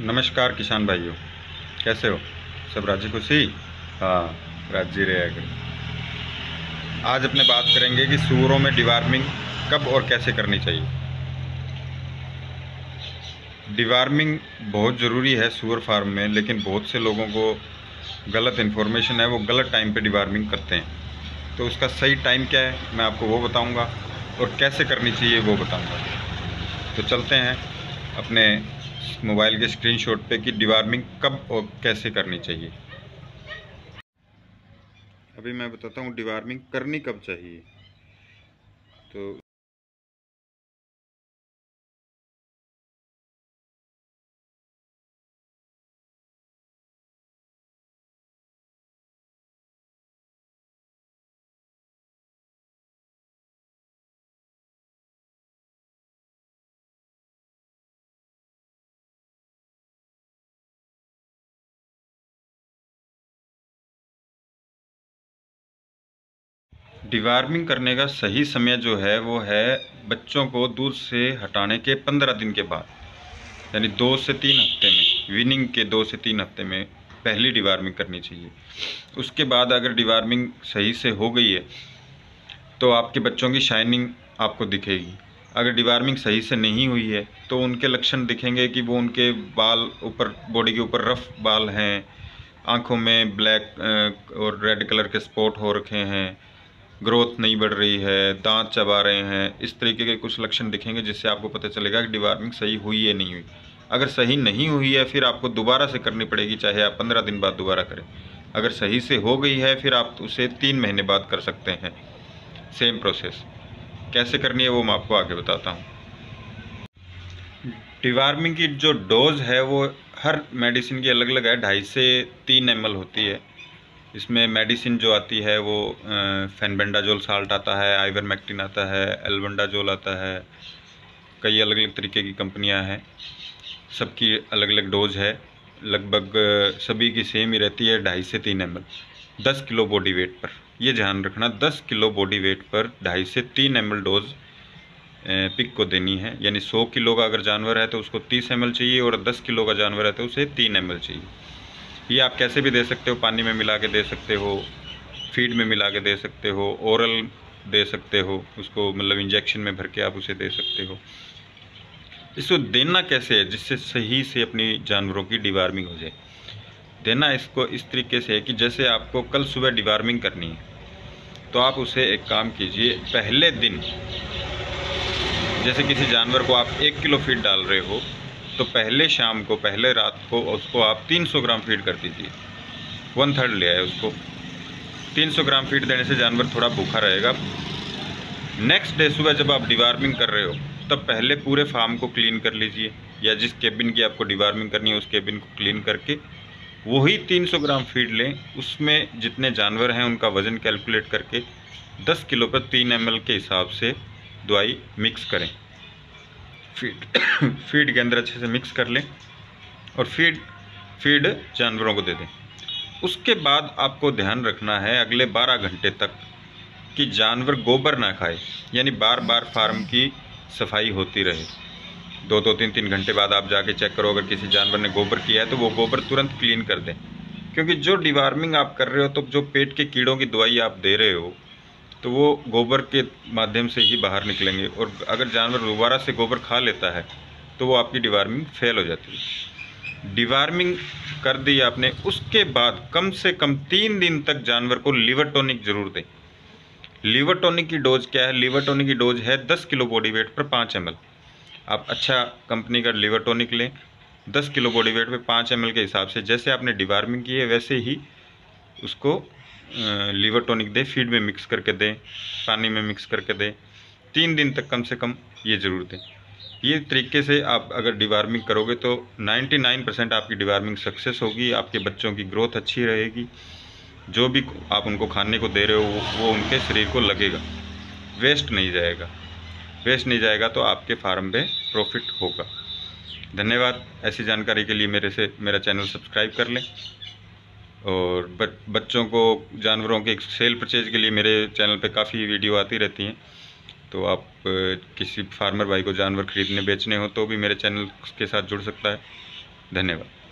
नमस्कार किसान भाइयों, कैसे हो? सब राजी खुशी? हाँ, राजी रहे अगर। आज अपने बात करेंगे कि सूअरों में डिवार्मिंग कब और कैसे करनी चाहिए। डिवार्मिंग बहुत ज़रूरी है सूअर फार्म में, लेकिन बहुत से लोगों को गलत इन्फॉर्मेशन है, वो गलत टाइम पे डिवार्मिंग करते हैं। तो उसका सही टाइम क्या है मैं आपको वो बताऊंगा, और कैसे करनी चाहिए वो बताऊंगा। तो चलते हैं अपने मोबाइल के स्क्रीनशॉट पे कि डिवार्मिंग कब और कैसे करनी चाहिए। अभी मैं बताता हूँ डिवार्मिंग करनी कब चाहिए। तो डिवार्मिंग करने का सही समय जो है वो है बच्चों को दूध से हटाने के 15 दिन के बाद, यानी 2 से 3 हफ्ते में, विनिंग के 2 से 3 हफ्ते में पहली डिवार्मिंग करनी चाहिए। उसके बाद अगर डिवार्मिंग सही से हो गई है तो आपके बच्चों की शाइनिंग आपको दिखेगी। अगर डिवार्मिंग सही से नहीं हुई है तो उनके लक्षण दिखेंगे कि वो उनके बाल ऊपर, बॉडी के ऊपर रफ बाल हैं, आँखों में ब्लैक और रेड कलर के स्पॉट हो रखे हैं, ग्रोथ नहीं बढ़ रही है, दांत चबा रहे हैं। इस तरीके के कुछ लक्षण दिखेंगे जिससे आपको पता चलेगा कि डिवार्मिंग सही हुई है नहीं हुई। अगर सही नहीं हुई है फिर आपको दोबारा से करनी पड़ेगी, चाहे आप 15 दिन बाद दोबारा करें। अगर सही से हो गई है फिर आप उसे 3 महीने बाद कर सकते हैं। सेम प्रोसेस कैसे करनी है वो मैं आपको आगे बताता हूँ। डिवार्मिंग की जो डोज है वो हर मेडिसिन की अलग अलग है। 2.5 से 3 ml होती है। इसमें मेडिसिन जो आती है वो फेनबेंडाजोल साल्ट आता है, आइवरमेक्टिन आता है, एल्बेंडाजोल आता है। कई अलग अलग तरीके की कंपनियां हैं, सबकी अलग अलग डोज है। लगभग सभी की सेम ही रहती है, 2.5 से 3 ml 10 किलो बॉडी वेट पर। ये ध्यान रखना, 10 किलो बॉडी वेट पर 2.5 से 3 ml डोज पिक को देनी है। यानी 100 किलो का अगर जानवर है तो उसको 30 ml चाहिए, और 10 किलो का जानवर है तो उसे 3 ml चाहिए। ये आप कैसे भी दे सकते हो, पानी में मिला के दे सकते हो, फीड में मिला के दे सकते हो, ओरल दे सकते हो, उसको मतलब इंजेक्शन में भर के आप उसे दे सकते हो। इसको देना कैसे है जिससे सही से अपनी जानवरों की डिवार्मिंग हो जाए? देना इसको इस तरीके से है कि जैसे आपको कल सुबह डिवार्मिंग करनी है तो आप उसे एक काम कीजिए, पहले दिन जैसे किसी जानवर को आप 1 किलो फीड डाल रहे हो तो पहले शाम को, पहले रात को उसको आप 300 ग्राम फीड कर दीजिए। 1/3 ले आए उसको। 300 ग्राम फीड देने से जानवर थोड़ा भूखा रहेगा। नेक्स्ट डे सुबह जब आप डिवार्मिंग कर रहे हो तब पहले पूरे फार्म को क्लीन कर लीजिए, या जिस केबिन की आपको डिवार्मिंग करनी है उस केबिन को क्लीन करके वही 300 ग्राम फीड लें। उसमें जितने जानवर हैं उनका वज़न कैलकुलेट करके 10 किलो पर 3 ml के हिसाब से दवाई मिक्स करें। फीड फीड के अंदर अच्छे से मिक्स कर लें और फीड जानवरों को दे दें। उसके बाद आपको ध्यान रखना है अगले 12 घंटे तक कि जानवर गोबर ना खाए, यानी बार बार फार्म की सफाई होती रहे। 2-3 घंटे बाद आप जाके चेक करो, अगर किसी जानवर ने गोबर किया है तो वो गोबर तुरंत क्लीन कर दें। क्योंकि जो डिवार्मिंग आप कर रहे हो तो जो पेट के कीड़ों की दवाई आप दे रहे हो तो वो गोबर के माध्यम से ही बाहर निकलेंगे, और अगर जानवर दोबारा से गोबर खा लेता है तो वो आपकी डिवार्मिंग फेल हो जाती है। डिवार्मिंग कर दी आपने, उसके बाद कम से कम 3 दिन तक जानवर को लिवर टॉनिक जरूर दें। लिवर टॉनिक की डोज क्या है? लिवर टॉनिक की डोज है 10 किलो बॉडी वेट पर 5 ml। आप अच्छा कंपनी का लिवर टॉनिक लें, 10 किलो बॉडी वेट पे 5 ml के हिसाब से। जैसे आपने डिवार्मिंग की है वैसे ही उसको लिवर टॉनिक दें, फीड में मिक्स करके दें, पानी में मिक्स करके दें। 3 दिन तक कम से कम ये ज़रूर दें। ये तरीके से आप अगर डिवार्मिंग करोगे तो 99% आपकी डिवार्मिंग सक्सेस होगी। आपके बच्चों की ग्रोथ अच्छी रहेगी। जो भी आप उनको खाने को दे रहे हो वो उनके शरीर को लगेगा, वेस्ट नहीं जाएगा। वेस्ट नहीं जाएगा तो आपके फार्म पे प्रॉफिट होगा। धन्यवाद। ऐसी जानकारी के लिए मेरा चैनल सब्सक्राइब कर लें, और बच्चों को, जानवरों के सेल परचेज के लिए मेरे चैनल पे काफ़ी वीडियो आती रहती हैं। तो आप किसी फार्मर भाई को जानवर ख़रीदने बेचने हो तो भी मेरे चैनल के साथ जुड़ सकता है। धन्यवाद।